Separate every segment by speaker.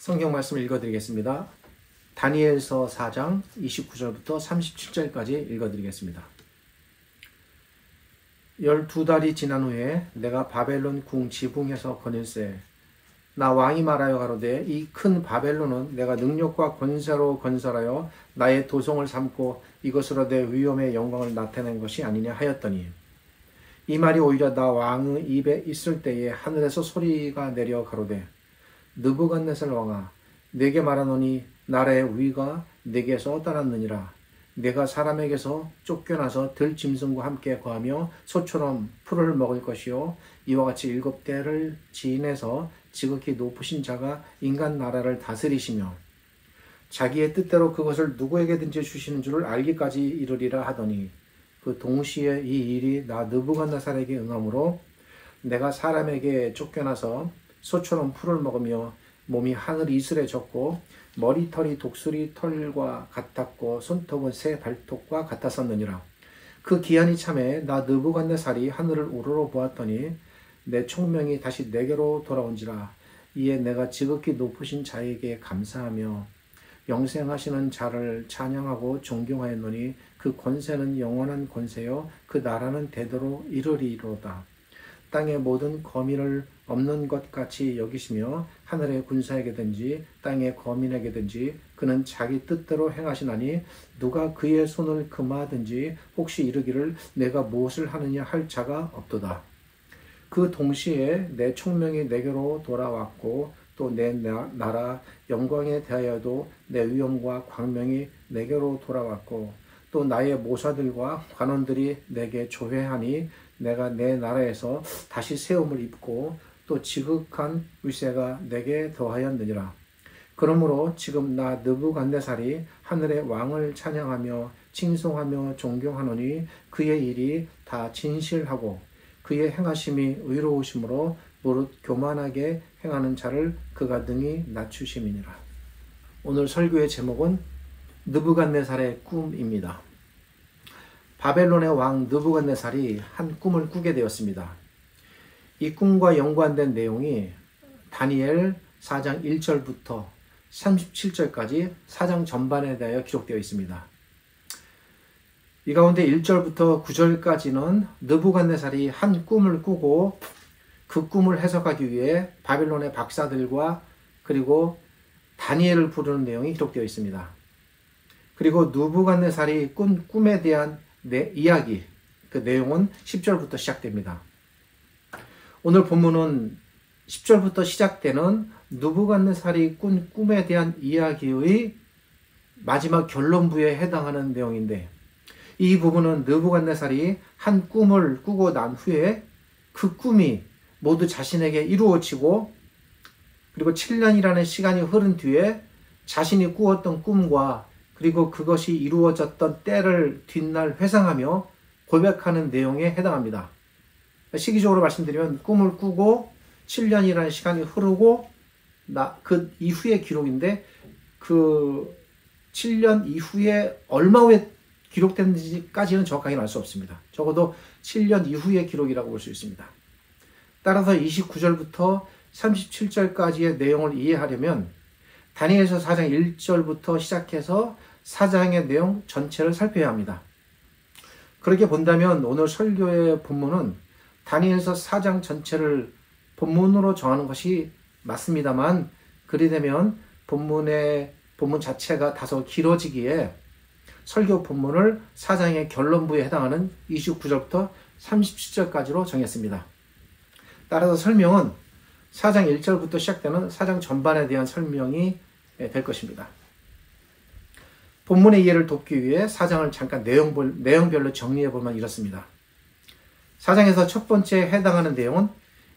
Speaker 1: 성경 말씀을 읽어드리겠습니다. 다니엘서 4장 29절부터 37절까지 읽어드리겠습니다. 12달이 지난 후에 내가 바벨론 궁 지붕에서 거닐세 나 왕이 말하여 가로되 이 큰 바벨론은 내가 능력과 권세로 건설하여 나의 도성을 삼고 이것으로 내 위엄의 영광을 나타낸 것이 아니냐 하였더니 이 말이 오히려 나 왕의 입에 있을 때에 하늘에서 소리가 내려 가로되 느부갓네살 왕아 내게 말하노니 나라의 위가 내게서 떠났느니라. 내가 사람에게서 쫓겨나서 들짐승과 함께 거하며 소처럼 풀을 먹을 것이요 이와 같이 7대를 지인해서 지극히 높으신 자가 인간 나라를 다스리시며 자기의 뜻대로 그것을 누구에게든지 주시는 줄을 알기까지 이르리라 하더니 그 동시에 이 일이 나 느부갓네살에게 응함으로 내가 사람에게 쫓겨나서 소처럼 풀을 먹으며 몸이 하늘 이슬에 젖고 머리털이 독수리 털과 같았고 손톱은 새 발톱과 같았었느니라. 그 기한이 참에 나 느부갓네살이 하늘을 우러러 보았더니 내 총명이 다시 내게로 돌아온지라. 이에 내가 지극히 높으신 자에게 감사하며 영생하시는 자를 찬양하고 존경하였노니 그 권세는 영원한 권세요 그 나라는 대대로 이르리로다. 땅의 모든 거민을 없는 것 같이 여기시며 하늘의 군사에게든지 땅의 거민에게든지 그는 자기 뜻대로 행하시나니 누가 그의 손을 금하든지 혹시 이르기를 내가 무엇을 하느냐 할 자가 없도다. 그 동시에 내 총명이 내게로 돌아왔고 또 내 나라 영광에 대하여도 내 위엄과 광명이 내게로 돌아왔고 또 나의 모사들과 관원들이 내게 조회하니 내가 내 나라에서 다시 세움을 입고 또 지극한 위세가 내게 더하였느니라. 그러므로 지금 나 느부갓네살이 하늘의 왕을 찬양하며 칭송하며 존경하노니 그의 일이 다 진실하고 그의 행하심이 의로우심으로 무릇 교만하게 행하는 자를 그가 능히 낮추심이니라. 오늘 설교의 제목은 느부갓네살의 꿈입니다. 바벨론의 왕 느부갓네살이 한 꿈을 꾸게 되었습니다. 이 꿈과 연관된 내용이 다니엘 4장 1절부터 37절까지 4장 전반에 대하여 기록되어 있습니다. 이 가운데 1절부터 9절까지는 느부갓네살이 한 꿈을 꾸고 그 꿈을 해석하기 위해 바벨론의 박사들과 그리고 다니엘을 부르는 내용이 기록되어 있습니다. 그리고 느부갓네살이 꾼 꿈에 대한 이야기, 그 내용은 10절부터 시작됩니다. 오늘 본문은 10절부터 시작되는 느부갓네살이 꾼 꿈에 대한 이야기의 마지막 결론부에 해당하는 내용인데 이 부분은 느부갓네살이 한 꿈을 꾸고 난 후에 그 꿈이 모두 자신에게 이루어지고 그리고 7년이라는 시간이 흐른 뒤에 자신이 꾸었던 꿈과 그리고 그것이 이루어졌던 때를 뒷날 회상하며 고백하는 내용에 해당합니다. 시기적으로 말씀드리면 꿈을 꾸고 7년이라는 시간이 흐르고 그 이후의 기록인데 그 7년 이후에 얼마 후에 기록됐는지까지는 정확하게 알 수 없습니다. 적어도 7년 이후의 기록이라고 볼 수 있습니다. 따라서 29절부터 37절까지의 내용을 이해하려면 다니엘서 4장 1절부터 시작해서 4장의 내용 전체를 살펴야 합니다. 그렇게 본다면 오늘 설교의 본문은 다니엘서 4장 전체를 본문으로 정하는 것이 맞습니다만 그리 되면 본문 자체가 다소 길어지기에 설교 본문을 4장의 결론부에 해당하는 29절부터 37절까지로 정했습니다. 따라서 설명은 4장 1절부터 시작되는 4장 전반에 대한 설명이 될 것입니다. 본문의 이해를 돕기 위해 4장을 잠깐 내용별로 정리해 보면 이렇습니다. 4장에서 첫 번째 해당하는 내용은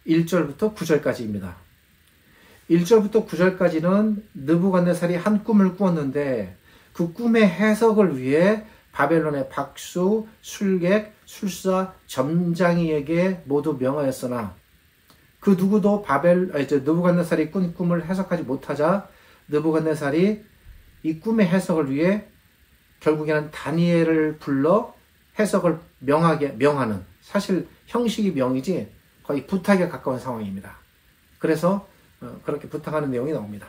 Speaker 1: 1절부터 9절까지입니다. 1절부터 9절까지는 느부갓네살이 한 꿈을 꾸었는데 그 꿈의 해석을 위해 바벨론의 박수, 술객, 술사, 점장이에게 모두 명하였으나 그 누구도 느부갓네살이 꾼 꿈을 해석하지 못하자 느부갓네살이 이 꿈의 해석을 위해 결국에는 다니엘을 불러 해석을 명하는 사실 형식이 명이지 거의 부탁에 가까운 상황입니다. 그래서 그렇게 부탁하는 내용이 나옵니다.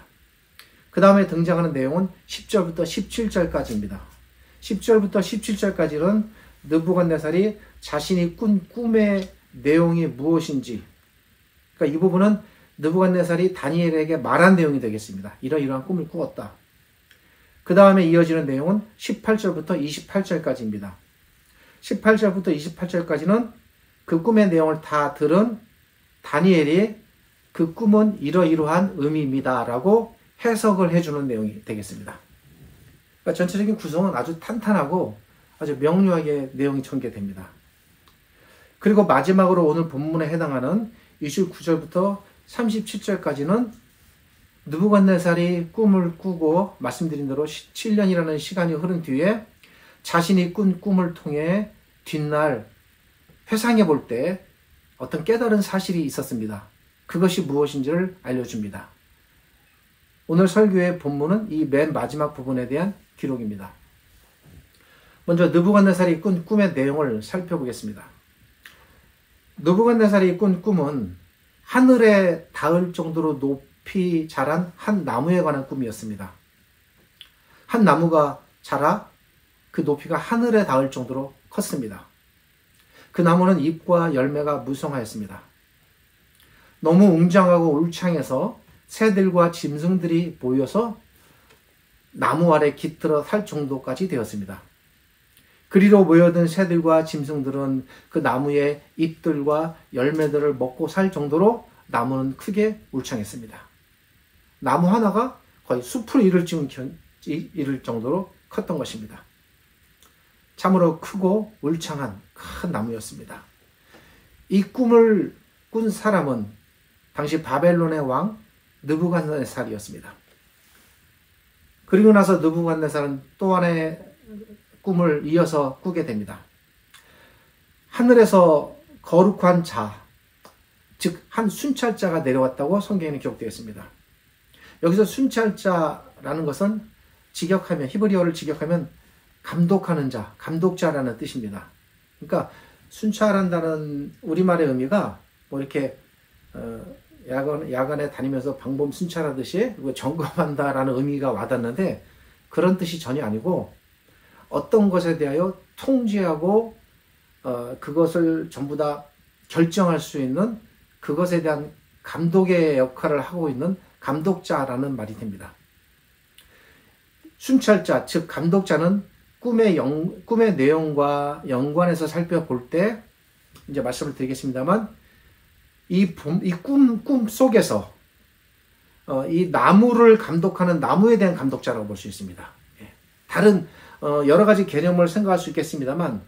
Speaker 1: 그 다음에 등장하는 내용은 10절부터 17절까지입니다. 10절부터 17절까지는 느부갓네살이 자신이 꾼 꿈의 내용이 무엇인지, 그러니까 이 부분은 느부갓네살이 다니엘에게 말한 내용이 되겠습니다. 이러이러한 꿈을 꾸었다. 그 다음에 이어지는 내용은 18절부터 28절까지입니다. 18절부터 28절까지는 그 꿈의 내용을 다 들은 다니엘이 그 꿈은 이러이러한 의미입니다 라고 해석을 해주는 내용이 되겠습니다. 그러니까 전체적인 구성은 아주 탄탄하고 아주 명료하게 내용이 전개됩니다. 그리고 마지막으로 오늘 본문에 해당하는 29절부터 37절까지는 느부갓네살이 꿈을 꾸고 말씀드린 대로 7년이라는 시간이 흐른 뒤에 자신이 꾼 꿈을 통해 뒷날 회상해 볼 때 어떤 깨달은 사실이 있었습니다. 그것이 무엇인지를 알려줍니다. 오늘 설교의 본문은 이 맨 마지막 부분에 대한 기록입니다. 먼저 느부갓네살이 꾼 꿈의 내용을 살펴보겠습니다. 느부갓네살이 꾼 꿈은 하늘에 닿을 정도로 높이 자란 한 나무에 관한 꿈이었습니다. 한 나무가 자라 그 높이가 하늘에 닿을 정도로 컸습니다. 그 나무는 잎과 열매가 무성하였습니다. 너무 웅장하고 울창해서 새들과 짐승들이 모여서 나무 아래 깃들어 살 정도까지 되었습니다. 그리로 모여든 새들과 짐승들은 그 나무의 잎들과 열매들을 먹고 살 정도로 나무는 크게 울창했습니다. 나무 하나가 거의 숲을 이룰 정도로 컸던 것입니다. 참으로 크고 울창한 큰 나무였습니다. 이 꿈을 꾼 사람은 당시 바벨론의 왕 느부갓네살이었습니다. 그리고 나서 느부갓네살은 또 하나의 꿈을 이어서 꾸게 됩니다. 하늘에서 거룩한 자, 즉 한 순찰자가 내려왔다고 성경에는 기록되어 있습니다. 여기서 순찰자라는 것은 히브리어를 직역하면 감독하는 자, 감독자라는 뜻입니다. 그러니까 순찰한다는 우리말의 의미가 뭐 이렇게 야간에 다니면서 방범 순찰하듯이 점검한다라는 의미가 와닿는데 그런 뜻이 전혀 아니고 어떤 것에 대하여 통제하고 그것을 전부 다 결정할 수 있는 그것에 대한 감독의 역할을 하고 있는 감독자라는 말이 됩니다. 순찰자, 즉 감독자는 꿈의 내용과 연관해서 살펴볼 때 이제 말씀을 드리겠습니다만 이 꿈 속에서 이 나무를 감독하는 나무에 대한 감독자라고 볼 수 있습니다. 다른 여러 가지 개념을 생각할 수 있겠습니다만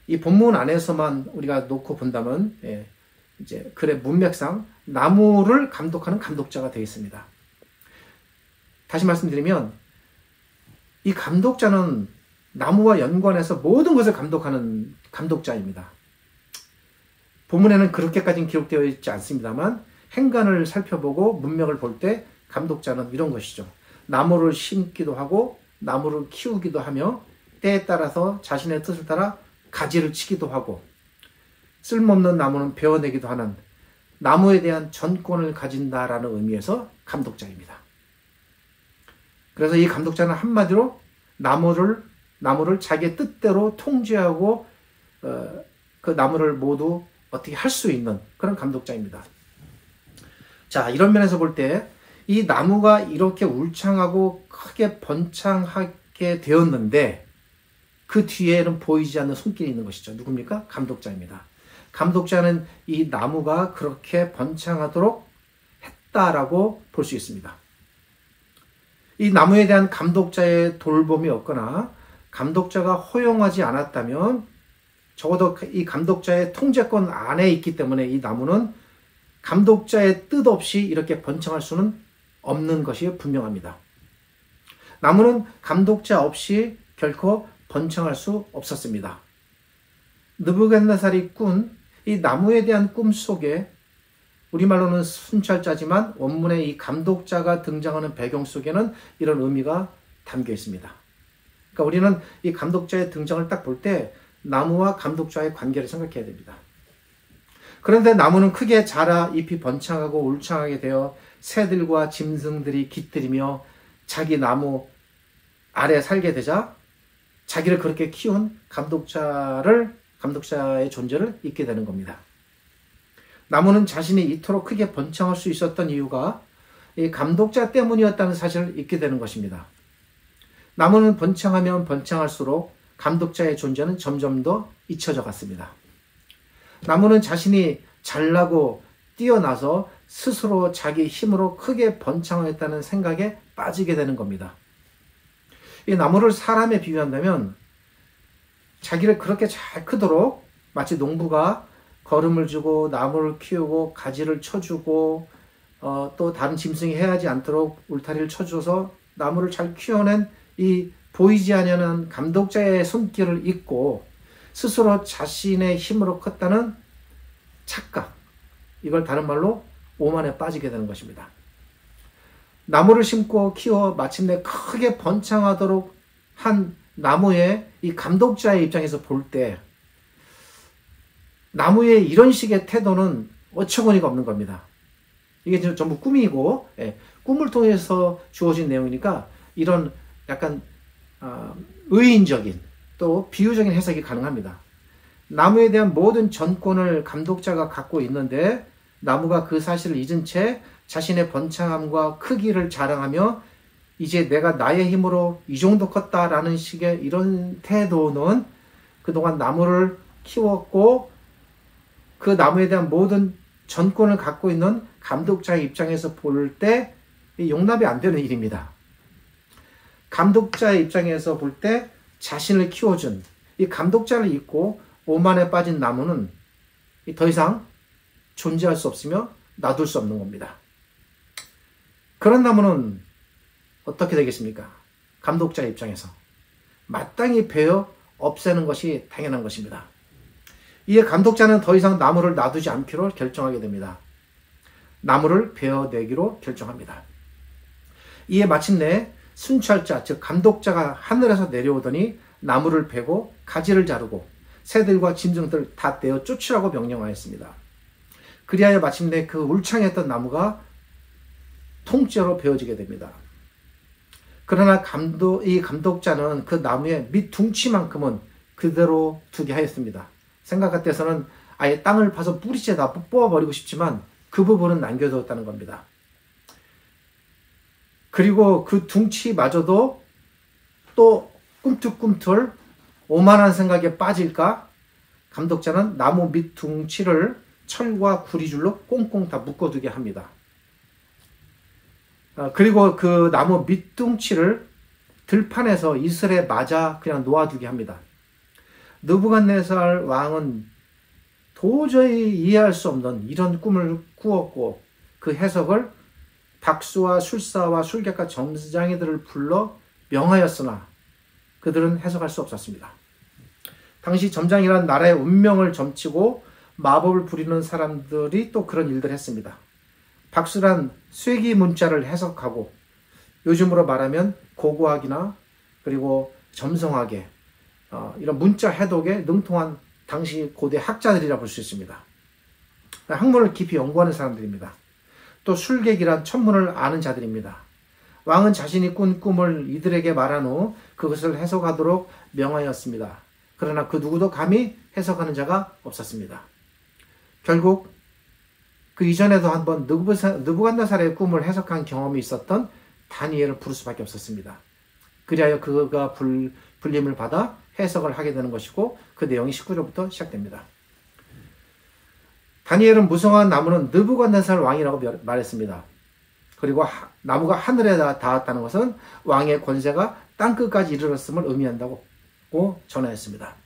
Speaker 1: 이 본문 안에서만 우리가 놓고 본다면 이제 글의 문맥상 나무를 감독하는 감독자가 되어 있습니다. 다시 말씀드리면 이 감독자는 나무와 연관해서 모든 것을 감독하는 감독자입니다. 본문에는 그렇게까지는 기록되어 있지 않습니다만 행간을 살펴보고 문맥을 볼 때 감독자는 이런 것이죠. 나무를 심기도 하고 나무를 키우기도 하며 때에 따라서 자신의 뜻을 따라 가지를 치기도 하고 쓸모없는 나무는 베어내기도 하는 나무에 대한 전권을 가진다라는 의미에서 감독자입니다. 그래서 이 감독자는 한마디로 나무를 자기의 뜻대로 통제하고 그 나무를 모두 어떻게 할 수 있는 그런 감독자입니다. 자, 이런 면에서 볼 때 이 나무가 이렇게 울창하고 크게 번창하게 되었는데 그 뒤에는 보이지 않는 손길이 있는 것이죠. 누굽니까? 감독자입니다. 감독자는 이 나무가 그렇게 번창하도록 했다라고 볼 수 있습니다. 이 나무에 대한 감독자의 돌봄이 없거나 감독자가 허용하지 않았다면 적어도 이 감독자의 통제권 안에 있기 때문에 이 나무는 감독자의 뜻 없이 이렇게 번창할 수는 없는 것이 분명합니다. 나무는 감독자 없이 결코 번창할 수 없었습니다. 느부갓네살이 꾼 이 나무에 대한 꿈 속에 우리말로는 순찰자지만 원문에 이 감독자가 등장하는 배경 속에는 이런 의미가 담겨 있습니다. 그러니까 우리는 이 감독자의 등장을 딱 볼 때 나무와 감독자의 관계를 생각해야 됩니다. 그런데 나무는 크게 자라 잎이 번창하고 울창하게 되어 새들과 짐승들이 깃들이며 자기 나무 아래 살게 되자 자기를 그렇게 키운 감독자의 존재를 잊게 되는 겁니다. 나무는 자신이 이토록 크게 번창할 수 있었던 이유가 이 감독자 때문이었다는 사실을 잊게 되는 것입니다. 나무는 번창하면 번창할수록 감독자의 존재는 점점 더 잊혀져 갔습니다. 나무는 자신이 잘나고 뛰어나서 스스로 자기 힘으로 크게 번창하였다는 생각에 빠지게 되는 겁니다. 이 나무를 사람에 비유한다면 자기를 그렇게 잘 크도록 마치 농부가 거름을 주고 나무를 키우고 가지를 쳐주고 또 다른 짐승이 해하지 않도록 울타리를 쳐줘서 나무를 잘 키워낸 이 보이지 않는 감독자의 손길을 잊고 스스로 자신의 힘으로 컸다는 착각, 이걸 다른 말로 오만에 빠지게 되는 것입니다. 나무를 심고 키워 마침내 크게 번창하도록 한 나무의 이 감독자의 입장에서 볼 때 나무의 이런 식의 태도는 어처구니가 없는 겁니다. 이게 전부 꿈이고 꿈을 통해서 주어진 내용이니까 이런 약간 의인적인 또 비유적인 해석이 가능합니다. 나무에 대한 모든 전권을 감독자가 갖고 있는데 나무가 그 사실을 잊은 채 자신의 번창함과 크기를 자랑하며 이제 내가 나의 힘으로 이 정도 컸다라는 식의 이런 태도는 그동안 나무를 키웠고 그 나무에 대한 모든 전권을 갖고 있는 감독자의 입장에서 볼 때 용납이 안 되는 일입니다. 감독자의 입장에서 볼 때 자신을 키워준 이 감독자를 잊고 오만에 빠진 나무는 더 이상 존재할 수 없으며 놔둘 수 없는 겁니다. 그런 나무는 어떻게 되겠습니까? 감독자의 입장에서 마땅히 베어 없애는 것이 당연한 것입니다. 이에 감독자는 더 이상 나무를 놔두지 않기로 결정하게 됩니다. 나무를 베어내기로 결정합니다. 이에 마침내 순찰자, 즉 감독자가 하늘에서 내려오더니 나무를 베고 가지를 자르고 새들과 짐승들 다 떼어 쫓으라고 명령하였습니다. 그리하여 마침내 그 울창했던 나무가 통째로 베어지게 됩니다. 그러나 이 감독자는 그 나무의 밑둥치만큼은 그대로 두게 하였습니다. 생각 같아서는 아예 땅을 파서 뿌리째 다 뽑아버리고 싶지만 그 부분은 남겨두었다는 겁니다. 그리고 그 둥치마저도 또 꿈틀꿈틀 오만한 생각에 빠질까 감독자는 나무 밑둥치를 철과 구리줄로 꽁꽁 다 묶어두게 합니다. 그리고 그 나무 밑둥치를 들판에서 이슬에 맞아 그냥 놓아두게 합니다. 느부갓네살 왕은 도저히 이해할 수 없는 이런 꿈을 꾸었고 그 해석을 박수와 술사와 술객과 점장이들을 불러 명하였으나 그들은 해석할 수 없었습니다. 당시 점장이란 나라의 운명을 점치고 마법을 부리는 사람들이 또 그런 일들을 했습니다. 박수란 쇠기 문자를 해석하고 요즘으로 말하면 고고학이나 그리고 점성학에 이런 문자 해독에 능통한 당시 고대 학자들이라 볼 수 있습니다. 학문을 깊이 연구하는 사람들입니다. 또 술객이란 천문을 아는 자들입니다. 왕은 자신이 꾼 꿈을 이들에게 말한 후 그것을 해석하도록 명하였습니다. 그러나 그 누구도 감히 해석하는 자가 없었습니다. 결국 그 이전에도 한번 느부갓네살의 꿈을 해석한 경험이 있었던 다니엘을 부를 수밖에 없었습니다. 그리하여 그가 불림을 받아 해석을 하게 되는 것이고 그 내용이 19절부터 시작됩니다. 다니엘은 무성한 나무는 느부갓네살 왕이라고 말했습니다. 그리고 나무가 하늘에 닿았다는 것은 왕의 권세가 땅끝까지 이르렀음을 의미한다고 전하였습니다.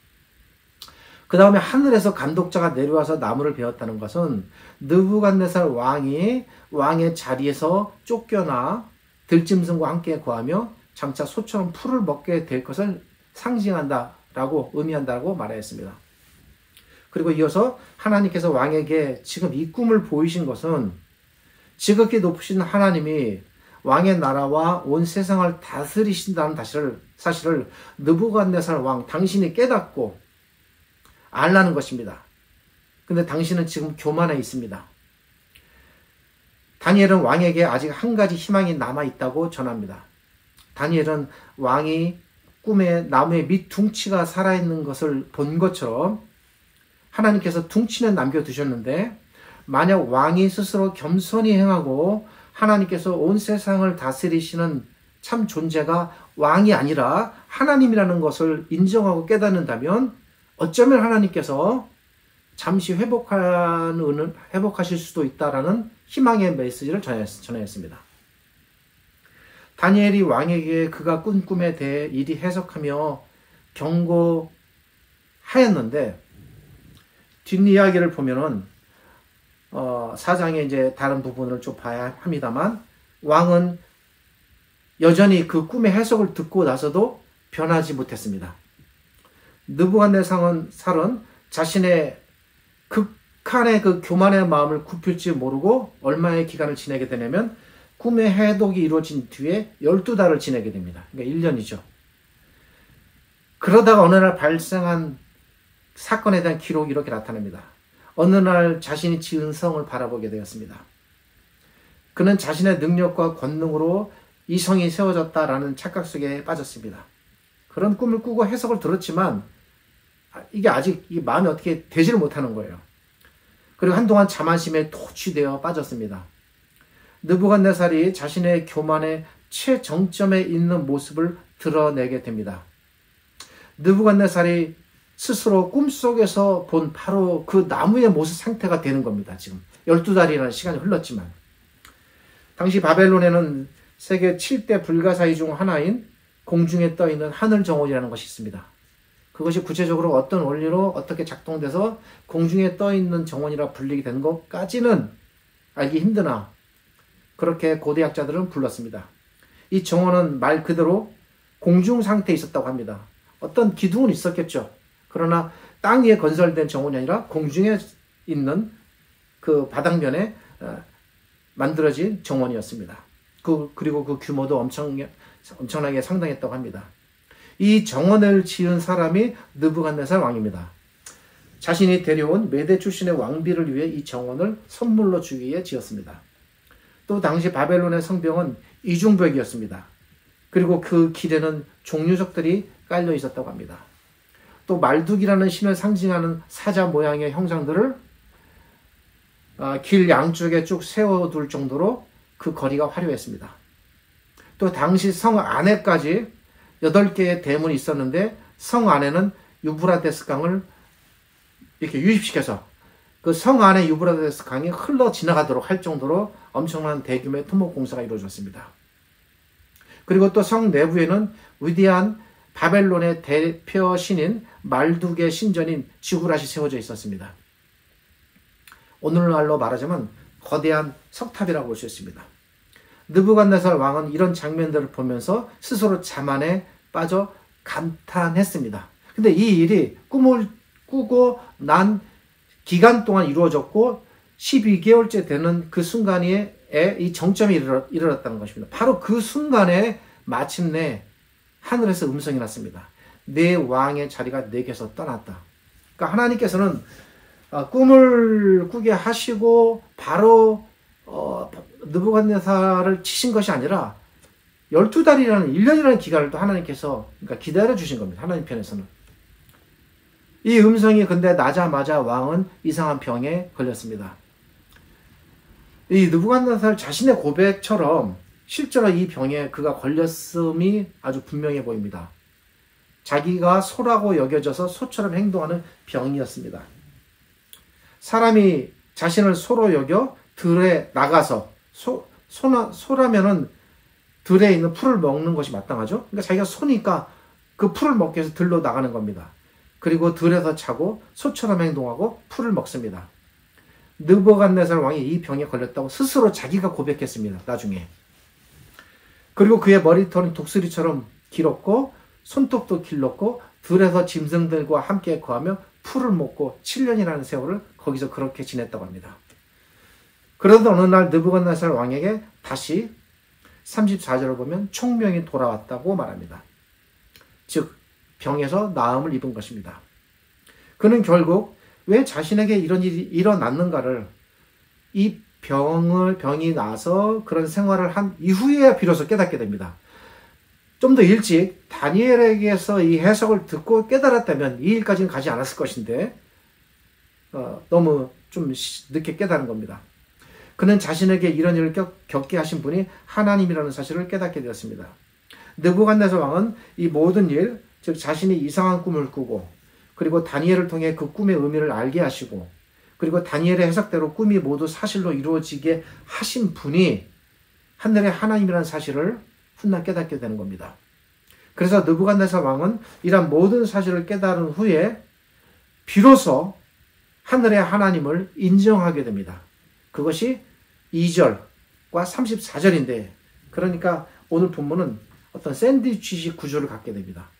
Speaker 1: 그 다음에 하늘에서 감독자가 내려와서 나무를 베었다는 것은 느부갓네살 왕이 왕의 자리에서 쫓겨나 들짐승과 함께 거하며 장차 소처럼 풀을 먹게 될 것을 상징한다라고 의미한다고 말하였습니다. 그리고 이어서 하나님께서 왕에게 지금 이 꿈을 보이신 것은 지극히 높으신 하나님이 왕의 나라와 온 세상을 다스리신다는 사실을 느부갓네살 왕 당신이 깨닫고 알라는 것입니다. 근데 당신은 지금 교만해 있습니다. 다니엘은 왕에게 아직 한 가지 희망이 남아있다고 전합니다. 다니엘은 왕이 꿈에 나무의 밑 둥치가 살아있는 것을 본 것처럼 하나님께서 둥치는 남겨두셨는데, 만약 왕이 스스로 겸손히 행하고 하나님께서 온 세상을 다스리시는 참 존재가 왕이 아니라 하나님이라는 것을 인정하고 깨닫는다면 어쩌면 하나님께서 잠시 회복하실 수도 있다라는 희망의 메시지를 전하였습니다. 다니엘이 왕에게 그가 꾼 꿈에 대해 이리 해석하며 경고하였는데, 뒷이야기를 보면은 4장의 이제 다른 부분을 좀 봐야 합니다만, 왕은 여전히 그 꿈의 해석을 듣고 나서도 변하지 못했습니다. 느부갓네살은 자신의 극한의 그 교만의 마음을 굽힐지 모르고 얼마의 기간을 지내게 되냐면, 꿈의 해독이 이루어진 뒤에 12달을 지내게 됩니다. 그러니까 1년이죠. 그러다가 어느 날 발생한 사건에 대한 기록이 이렇게 나타납니다. 어느 날 자신이 지은 성을 바라보게 되었습니다. 그는 자신의 능력과 권능으로 이 성이 세워졌다라는 착각 속에 빠졌습니다. 그런 꿈을 꾸고 해석을 들었지만 이게 아직 이 마음이 어떻게 되지를 못하는 거예요. 그리고 한동안 자만심에 도취되어 빠졌습니다. 느부갓네살이 자신의 교만의 최정점에 있는 모습을 드러내게 됩니다. 느부갓네살이 스스로 꿈속에서 본 바로 그 나무의 모습 상태가 되는 겁니다. 지금 12달이라는 시간이 흘렀지만, 당시 바벨론에는 세계 7대 불가사의 중 하나인 공중에 떠있는 하늘 정원이라는 것이 있습니다. 그것이 구체적으로 어떤 원리로 어떻게 작동돼서 공중에 떠있는 정원이라 불리게 된 것까지는 알기 힘드나 그렇게 고대학자들은 불렀습니다. 이 정원은 말 그대로 공중 상태에 있었다고 합니다. 어떤 기둥은 있었겠죠. 그러나 땅 위에 건설된 정원이 아니라 공중에 있는 그 바닥면에 만들어진 정원이었습니다. 그리고 그 규모도 엄청나게 상당했다고 합니다. 이 정원을 지은 사람이 느부갓네살 왕입니다. 자신이 데려온 메대 출신의 왕비를 위해 이 정원을 선물로 주기 위해 지었습니다. 또 당시 바벨론의 성벽은 이중벽이었습니다. 그리고 그 길에는 종류석들이 깔려 있었다고 합니다. 또 말뚝이라는 신을 상징하는 사자 모양의 형상들을 길 양쪽에 쭉 세워둘 정도로 그 거리가 화려했습니다. 또 당시 성 안에까지 8개의 대문이 있었는데, 성 안에는 유브라데스 강을 이렇게 유입시켜서 그 성 안에 유브라데스 강이 흘러 지나가도록 할 정도로 엄청난 대규모의 토목 공사가 이루어졌습니다. 그리고 또 성 내부에는 위대한 바벨론의 대표 신인 말둑의 신전인 지구랏이 세워져 있었습니다. 오늘날로 말하자면 거대한 석탑이라고 볼 수 있습니다. 느부갓네살 왕은 이런 장면들을 보면서 스스로 자만에 빠져 감탄했습니다. 근데 이 일이 꿈을 꾸고 난 기간 동안 이루어졌고 12개월째 되는 그 순간에 이 정점이 이르렀다는 것입니다. 바로 그 순간에 마침내 하늘에서 음성이 났습니다. 내 왕의 자리가 내게서 떠났다. 그러니까 하나님께서는 꿈을 꾸게 하시고 바로 느부갓네살을 치신 것이 아니라 12달이라는 1년이라는 기간을 또 하나님께서 그러니까 기다려 주신 겁니다. 하나님 편에서는. 이 음성이 근데 나자마자 왕은 이상한 병에 걸렸습니다. 이 느부갓네살 자신의 고백처럼 실제로 이 병에 그가 걸렸음이 아주 분명해 보입니다. 자기가 소라고 여겨져서 소처럼 행동하는 병이었습니다. 사람이 자신을 소로 여겨 들에 나가서 소라면은 들에 있는 풀을 먹는 것이 마땅하죠. 그러니까 자기가 소니까 그 풀을 먹기 위해서 들로 나가는 겁니다. 그리고 들에서 자고 소처럼 행동하고 풀을 먹습니다. 느부갓네살 왕이 이 병에 걸렸다고 스스로 자기가 고백했습니다. 나중에. 그리고 그의 머리털은 독수리처럼 길었고 손톱도 길렀고 들에서 짐승들과 함께 거하며 풀을 먹고 7년이라는 세월을 거기서 그렇게 지냈다고 합니다. 그러던 어느 날 느부갓네살 왕에게 다시 34절을 보면 총명이 돌아왔다고 말합니다. 즉 병에서 나음을 입은 것입니다. 그는 결국 왜 자신에게 이런 일이 일어났는가를 이 병이 나서 그런 생활을 한 이후에야 비로소 깨닫게 됩니다. 좀 더 일찍 다니엘에게서 이 해석을 듣고 깨달았다면 이 일까지는 가지 않았을 것인데 너무 좀 늦게 깨달은 겁니다. 그는 자신에게 이런 일을 겪게 하신 분이 하나님이라는 사실을 깨닫게 되었습니다. 느부갓네살 왕은 이 모든 일, 즉 자신이 이상한 꿈을 꾸고 그리고 다니엘을 통해 그 꿈의 의미를 알게 하시고 그리고 다니엘의 해석대로 꿈이 모두 사실로 이루어지게 하신 분이 하늘의 하나님이라는 사실을 훗날 깨닫게 되는 겁니다. 그래서 느부갓네살 왕은 이런 모든 사실을 깨달은 후에 비로소 하늘의 하나님을 인정하게 됩니다. 그것이 2절과 34절인데 그러니까 오늘 본문은 어떤 샌드위치식 구조를 갖게 됩니다.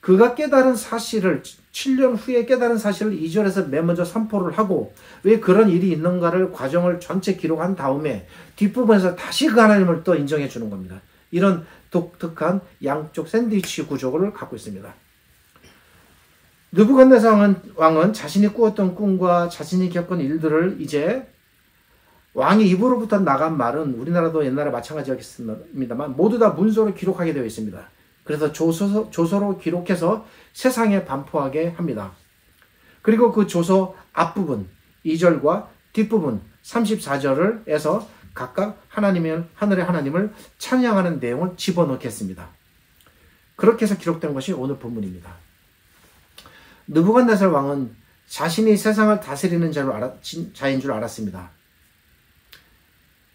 Speaker 1: 그가 깨달은 사실을 7년 후에 깨달은 사실을 2절에서 맨 먼저 선포를 하고 왜 그런 일이 있는가를 과정을 전체 기록한 다음에 뒷부분에서 다시 그 하나님을 또 인정해 주는 겁니다. 이런 독특한 양쪽 샌드위치 구조를 갖고 있습니다. 느부갓네살 왕은 자신이 꾸었던 꿈과 자신이 겪은 일들을 이제 왕의 입으로부터 나간 말은 우리나라도 옛날에 마찬가지였습니다만 모두 다 문서로 기록하게 되어 있습니다. 그래서 조서로 기록해서 세상에 반포하게 합니다. 그리고 그 조서 앞부분 2절과 뒷부분 34절에서 각각 하늘의 하나님을 찬양하는 내용을 집어넣겠습니다. 그렇게 해서 기록된 것이 오늘 본문입니다. 느부갓네살 왕은 자신이 세상을 다스리는 자인 줄 알았습니다.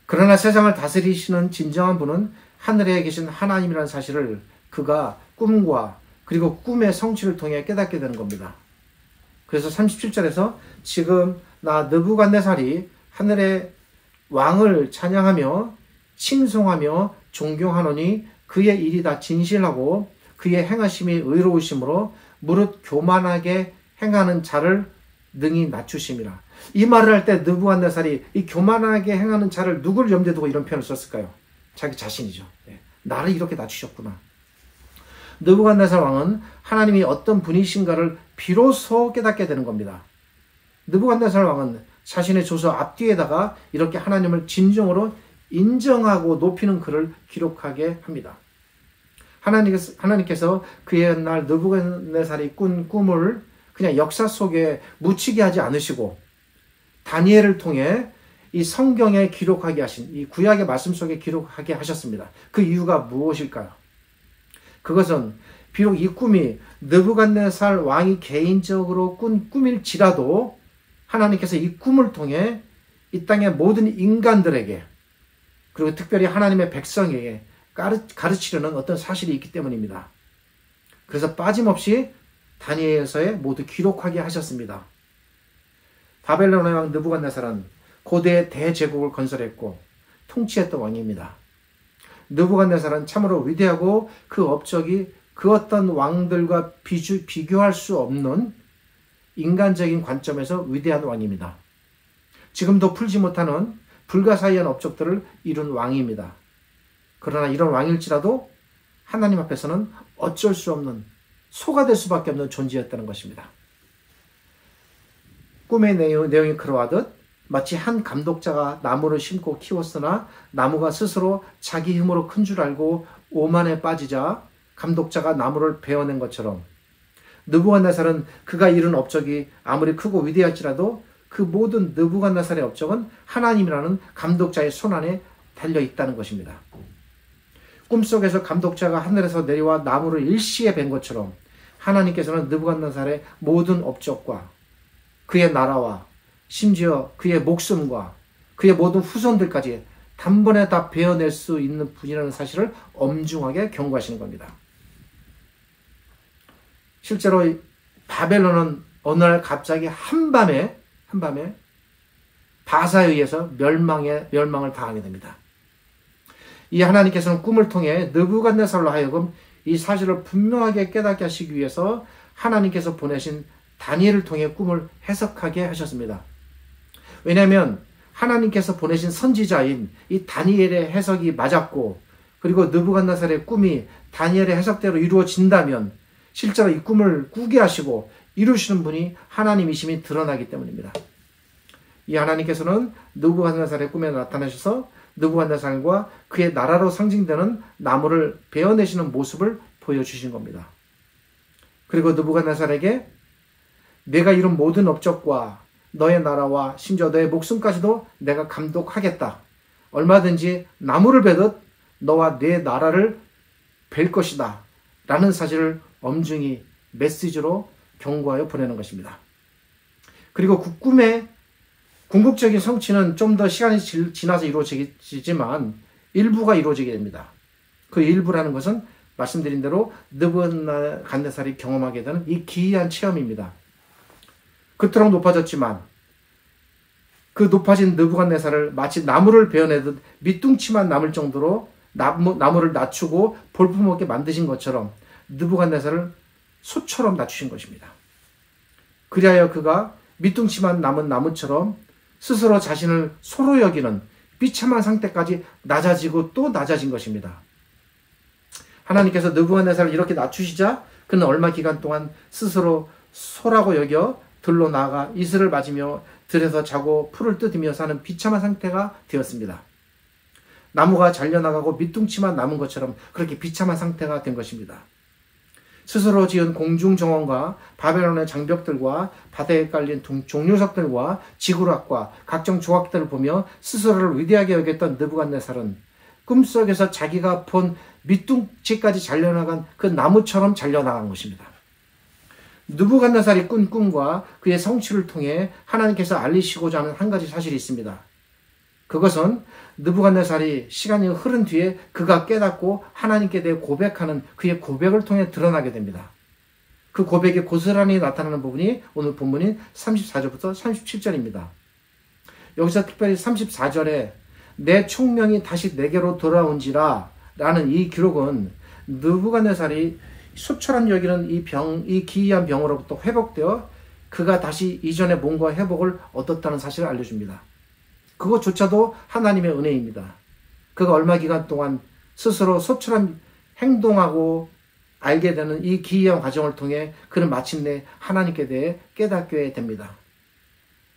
Speaker 1: 그러나 세상을 다스리시는 진정한 분은 하늘에 계신 하나님이라는 사실을 그가 꿈과 그리고 꿈의 성취를 통해 깨닫게 되는 겁니다. 그래서 37절에서 지금 나 느부갓네살이 하늘의 왕을 찬양하며 칭송하며 존경하노니 그의 일이 다 진실하고 그의 행하심이 의로우심으로 무릇 교만하게 행하는 자를 능히 낮추심이라. 이 말을 할 때 느부갓네살이 이 교만하게 행하는 자를 누구를 염두에 두고 이런 표현을 썼을까요? 자기 자신이죠. 나를 이렇게 낮추셨구나. 느부갓네살 왕은 하나님이 어떤 분이신가를 비로소 깨닫게 되는 겁니다. 느부갓네살 왕은 자신의 조서 앞뒤에다가 이렇게 하나님을 진정으로 인정하고 높이는 글을 기록하게 합니다. 하나님께서 그의 옛날 느부갓네살이 꾼 꿈을 그냥 역사 속에 묻히게 하지 않으시고 다니엘을 통해 이 성경에 기록하게 하신 이 구약의 말씀 속에 기록하게 하셨습니다. 그 이유가 무엇일까요? 그것은 비록 이 꿈이 느부갓네살 왕이 개인적으로 꾼 꿈일지라도 하나님께서 이 꿈을 통해 이 땅의 모든 인간들에게 그리고 특별히 하나님의 백성에게 가르치려는 어떤 사실이 있기 때문입니다. 그래서 빠짐없이 다니엘서에 모두 기록하게 하셨습니다. 바벨론의 왕 느부갓네살은 고대의 대제국을 건설했고 통치했던 왕입니다. 느부갓네살은 참으로 위대하고 그 업적이 그 어떤 왕들과 비교할 수 없는 인간적인 관점에서 위대한 왕입니다. 지금도 풀지 못하는 불가사의한 업적들을 이룬 왕입니다. 그러나 이런 왕일지라도 하나님 앞에서는 어쩔 수 없는 소가 될 수밖에 없는 존재였다는 것입니다. 꿈의 내용이 그러하듯 마치 한 감독자가 나무를 심고 키웠으나 나무가 스스로 자기 힘으로 큰 줄 알고 오만에 빠지자 감독자가 나무를 베어낸 것처럼 느부갓네살은 그가 이룬 업적이 아무리 크고 위대할지라도 그 모든 느부갓네살의 업적은 하나님이라는 감독자의 손안에 달려 있다는 것입니다. 꿈속에서 감독자가 하늘에서 내려와 나무를 일시에 벤 것처럼 하나님께서는 느부갓네살의 모든 업적과 그의 나라와 심지어 그의 목숨과 그의 모든 후손들까지 단번에 다 베어낼 수 있는 분이라는 사실을 엄중하게 경고하시는 겁니다. 실제로 바벨론은 어느 날 갑자기 한밤에 바사에 의해서 멸망을 당하게 됩니다. 이 하나님께서는 꿈을 통해 느부갓네살로 하여금 이 사실을 분명하게 깨닫게 하시기 위해서 하나님께서 보내신 다니엘을 통해 꿈을 해석하게 하셨습니다. 왜냐하면 하나님께서 보내신 선지자인 이 다니엘의 해석이 맞았고 그리고 느부갓네살의 꿈이 다니엘의 해석대로 이루어진다면 실제로 이 꿈을 꾸게 하시고 이루시는 분이 하나님이심이 드러나기 때문입니다. 이 하나님께서는 느부갓네살의 꿈에 나타나셔서 느부갓네살과 그의 나라로 상징되는 나무를 베어내시는 모습을 보여주신 겁니다. 그리고 느부갓네살에게 내가 이룬 모든 업적과 너의 나라와 심지어 너의 목숨까지도 내가 감독하겠다. 얼마든지 나무를 베듯 너와 내 나라를 벨 것이다. 라는 사실을 엄중히 메시지로 경고하여 보내는 것입니다. 그리고 그 꿈의 궁극적인 성취는 좀 더 시간이 지나서 이루어지지만 일부가 이루어지게 됩니다. 그 일부라는 것은 말씀드린 대로 느부갓네살이 경험하게 되는 이 기이한 체험입니다. 그토록 높아졌지만 그 높아진 느부갓네살을 마치 나무를 베어내듯 밑둥치만 남을 정도로 나무를 낮추고 볼품없게 만드신 것처럼 느부갓네살을 소처럼 낮추신 것입니다. 그리하여 그가 밑둥치만 남은 나무처럼 스스로 자신을 소로 여기는 비참한 상태까지 낮아지고 또 낮아진 것입니다. 하나님께서 느부갓네살을 이렇게 낮추시자 그는 얼마 기간 동안 스스로 소라고 여겨 들로 나아가 이슬을 맞으며 들에서 자고 풀을 뜯으며 사는 비참한 상태가 되었습니다. 나무가 잘려나가고 밑둥치만 남은 것처럼 그렇게 비참한 상태가 된 것입니다. 스스로 지은 공중정원과 바벨론의 장벽들과 바다에 깔린 종류석들과 지구락과 각종 조각들을 보며 스스로를 위대하게 여겼던 느부갓네살은 꿈속에서 자기가 본 밑둥치까지 잘려나간 그 나무처럼 잘려나간 것입니다. 느부갓네살이 꾼 꿈과 그의 성취를 통해 하나님께서 알리시고자 하는 한 가지 사실이 있습니다. 그것은 느부갓네살이 시간이 흐른 뒤에 그가 깨닫고 하나님께 대해 고백하는 그의 고백을 통해 드러나게 됩니다. 그 고백이 고스란히 나타나는 부분이 오늘 본문인 34절부터 37절입니다. 여기서 특별히 34절에 내 총명이 다시 내게로 돌아온지라 라는 이 기록은 느부갓네살이 소처럼 여기는 이 기이한 병으로부터 회복되어 그가 다시 이전의 몸과 회복을 얻었다는 사실을 알려줍니다. 그것조차도 하나님의 은혜입니다. 그가 얼마 기간 동안 스스로 소처럼 행동하고 알게 되는 이 기이한 과정을 통해 그는 마침내 하나님께 대해 깨닫게 됩니다.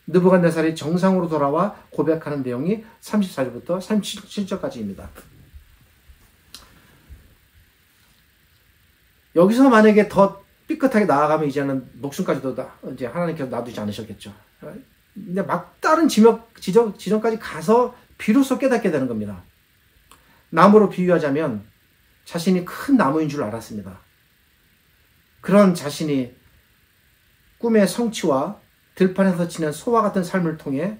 Speaker 1: 느부갓네살이 정상으로 돌아와 고백하는 내용이 34절부터 37절까지입니다. 여기서 만약에 더 삐끗하게 나아가면 이제는 목숨까지도 이제 하나님께서 놔두지 않으셨겠죠. 근데 막다른 지점까지 가서 비로소 깨닫게 되는 겁니다. 나무로 비유하자면 자신이 큰 나무인 줄 알았습니다. 그런 자신이 꿈의 성취와 들판에서 지낸 소와 같은 삶을 통해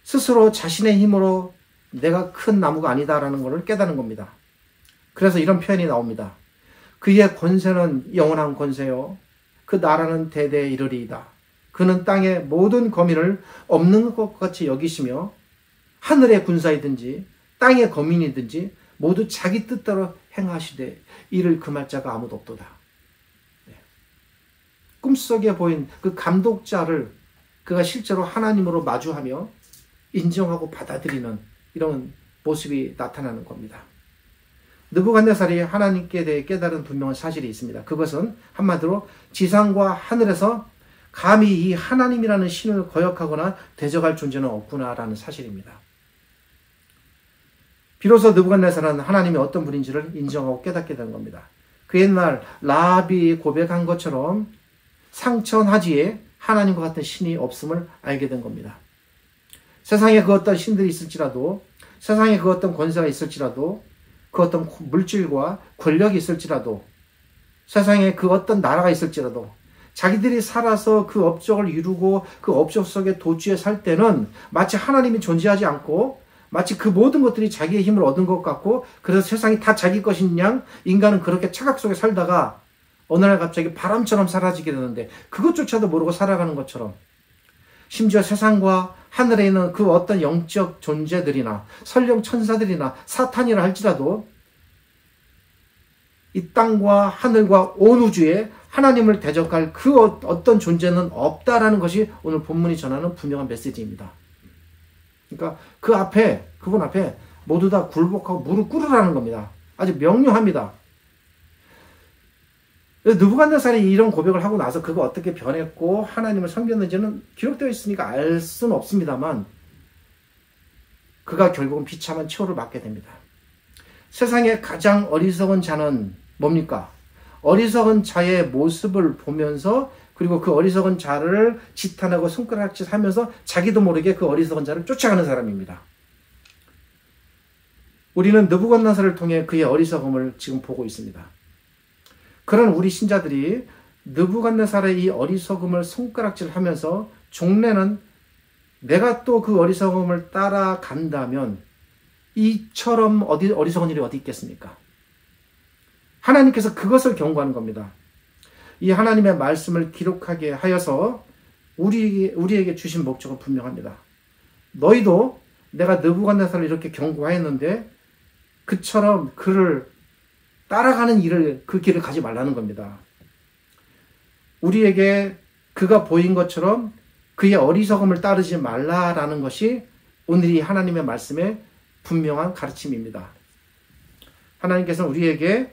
Speaker 1: 스스로 자신의 힘으로 내가 큰 나무가 아니다라는 것을 깨닫는 겁니다. 그래서 이런 표현이 나옵니다. 그의 권세는 영원한 권세요. 그 나라는 대대에 이르리이다. 그는 땅의 모든 거민을 없는 것 같이 여기시며 하늘의 군사이든지 땅의 거민이든지 모두 자기 뜻대로 행하시되 이를 금할 자가 아무도 없도다. 꿈속에 보인 그 감독자를 그가 실제로 하나님으로 마주하며 인정하고 받아들이는 이런 모습이 나타나는 겁니다. 느부갓네살이 하나님께 대해 깨달은 분명한 사실이 있습니다. 그것은 한마디로 지상과 하늘에서 감히 이 하나님이라는 신을 거역하거나 대적할 존재는 없구나라는 사실입니다. 비로소 느부갓네살은 하나님이 어떤 분인지를 인정하고 깨닫게 된 겁니다. 그 옛날 라합이 고백한 것처럼 상천하지에 하나님과 같은 신이 없음을 알게 된 겁니다. 세상에 그 어떤 신들이 있을지라도, 세상에 그 어떤 권세가 있을지라도, 그 어떤 물질과 권력이 있을지라도, 세상에 그 어떤 나라가 있을지라도 자기들이 살아서 그 업적을 이루고 그 업적 속에 도취해 살 때는 마치 하나님이 존재하지 않고 마치 그 모든 것들이 자기의 힘을 얻은 것 같고 그래서 세상이 다 자기 것인 양 인간은 그렇게 착각 속에 살다가 어느 날 갑자기 바람처럼 사라지게 되는데 그것조차도 모르고 살아가는 것처럼 심지어 세상과 하늘에 있는 그 어떤 영적 존재들이나 설령 천사들이나 사탄이라 할지라도 이 땅과 하늘과 온 우주에 하나님을 대적할 그 어떤 존재는 없다라는 것이 오늘 본문이 전하는 분명한 메시지입니다. 그러니까 그분 앞에 모두 다 굴복하고 무릎 꿇으라는 겁니다. 아주 명료합니다. 느부갓네살이 이런 고백을 하고 나서 그가 어떻게 변했고 하나님을 섬겼는지는 기록되어 있으니까 알 수는 없습니다만 그가 결국은 비참한 최후를 맞게 됩니다. 세상에 가장 어리석은 자는 뭡니까? 어리석은 자의 모습을 보면서 그리고 그 어리석은 자를 지탄하고 손가락질하면서 자기도 모르게 그 어리석은 자를 쫓아가는 사람입니다. 우리는 느부갓네살을 통해 그의 어리석음을 지금 보고 있습니다. 그런 우리 신자들이 느부갓네살의 이 어리석음을 손가락질하면서 종래는 내가 또 그 어리석음을 따라간다면 이처럼 어리석은 일이 어디 있겠습니까? 하나님께서 그것을 경고하는 겁니다. 이 하나님의 말씀을 기록하게 하여서 우리에게 주신 목적은 분명합니다. 너희도 내가 느부갓네살을 이렇게 경고하였는데 그처럼 그를 따라가는 그 길을 가지 말라는 겁니다. 우리에게 그가 보인 것처럼 그의 어리석음을 따르지 말라라는 것이 오늘 이 하나님의 말씀의 분명한 가르침입니다. 하나님께서는 우리에게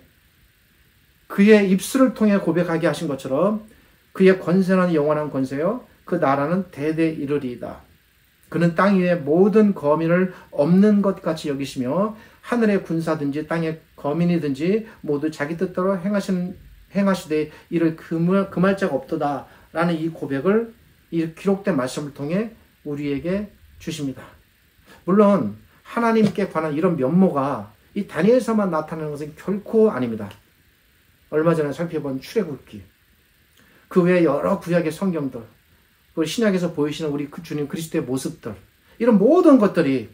Speaker 1: 그의 입술을 통해 고백하게 하신 것처럼 그의 권세는 영원한 권세요 그 나라는 대대 이르리이다. 그는 땅 위의 모든 거민을 없는 것 같이 여기시며 하늘의 군사든지 땅의 거민이든지 모두 자기 뜻대로 행하시되 이를 금할 자가 없도다 라는 이 고백을 이 기록된 말씀을 통해 우리에게 주십니다. 물론 하나님께 관한 이런 면모가 이 다니엘서만 나타나는 것은 결코 아닙니다. 얼마 전에 살펴본 출애굽기, 그 외에 여러 구약의 성경들, 그 신약에서 보이시는 우리 주님 그리스도의 모습들, 이런 모든 것들이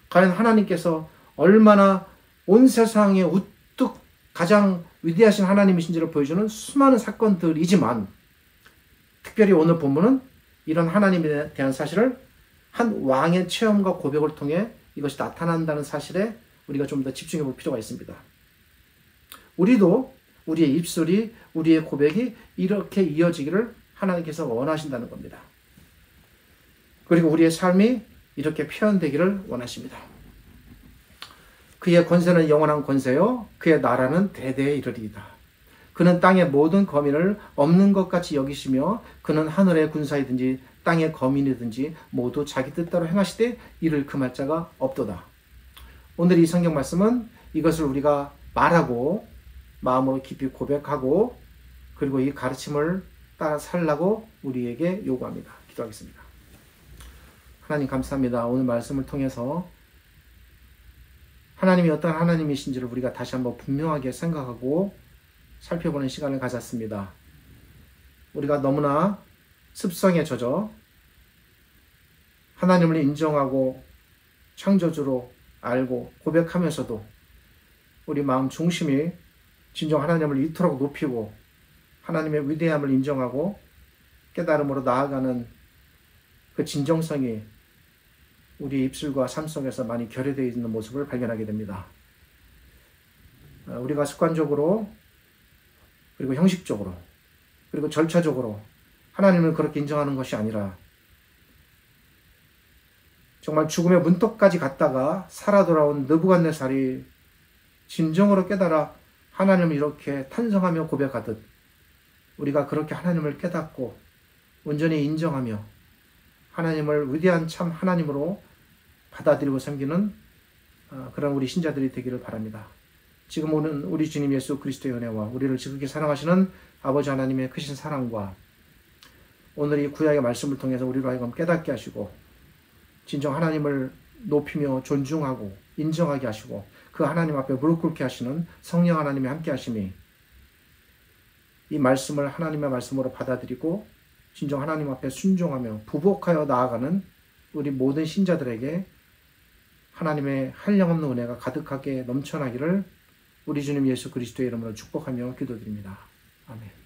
Speaker 1: 과연 하나님께서 얼마나 온 세상에 우뚝 가장 위대하신 하나님이신지를 보여주는 수많은 사건들이지만 특별히 오늘 본문은 이런 하나님에 대한 사실을 한 왕의 체험과 고백을 통해 이것이 나타난다는 사실에 우리가 좀 더 집중해 볼 필요가 있습니다. 우리도 우리의 입술이, 우리의 고백이 이렇게 이어지기를 하나님께서 원하신다는 겁니다. 그리고 우리의 삶이 이렇게 표현되기를 원하십니다. 그의 권세는 영원한 권세요 그의 나라는 대대에 이르리이다. 그는 땅의 모든 거민을 없는 것 같이 여기시며 그는 하늘의 군사이든지 땅의 거민이든지 모두 자기 뜻대로 행하시되 이를 금할 자가 없도다. 오늘 이 성경 말씀은 이것을 우리가 말하고 마음으로 깊이 고백하고 그리고 이 가르침을 따라 살라고 우리에게 요구합니다. 기도하겠습니다. 하나님 감사합니다. 오늘 말씀을 통해서 하나님이 어떤 하나님이신지를 우리가 다시 한번 분명하게 생각하고 살펴보는 시간을 가졌습니다. 우리가 너무나 습성에 젖어 하나님을 인정하고 창조주로 알고 고백하면서도 우리 마음 중심이 진정 하나님을 이토록 높이고 하나님의 위대함을 인정하고 깨달음으로 나아가는 그 진정성이 우리 입술과 삶 속에서 많이 결여되어 있는 모습을 발견하게 됩니다. 우리가 습관적으로 그리고 형식적으로 그리고 절차적으로 하나님을 그렇게 인정하는 것이 아니라 정말 죽음의 문턱까지 갔다가 살아 돌아온 느부갓네살이 진정으로 깨달아 하나님을 이렇게 탄성하며 고백하듯 우리가 그렇게 하나님을 깨닫고 온전히 인정하며 하나님을 위대한 참 하나님으로 받아들이고 섬기는 그런 우리 신자들이 되기를 바랍니다. 지금 오는 우리 주님 예수 그리스도의 은혜와 우리를 지극히 사랑하시는 아버지 하나님의 크신 사랑과 오늘 이 구약의 말씀을 통해서 우리로 하여금 깨닫게 하시고 진정 하나님을 높이며 존중하고 인정하게 하시고 그 하나님 앞에 무릎 꿇게 하시는 성령 하나님의 함께 하심이 이 말씀을 하나님의 말씀으로 받아들이고 진정 하나님 앞에 순종하며 부복하여 나아가는 우리 모든 신자들에게 하나님의 한량없는 은혜가 가득하게 넘쳐나기를 우리 주님 예수 그리스도의 이름으로 축복하며 기도드립니다. 아멘.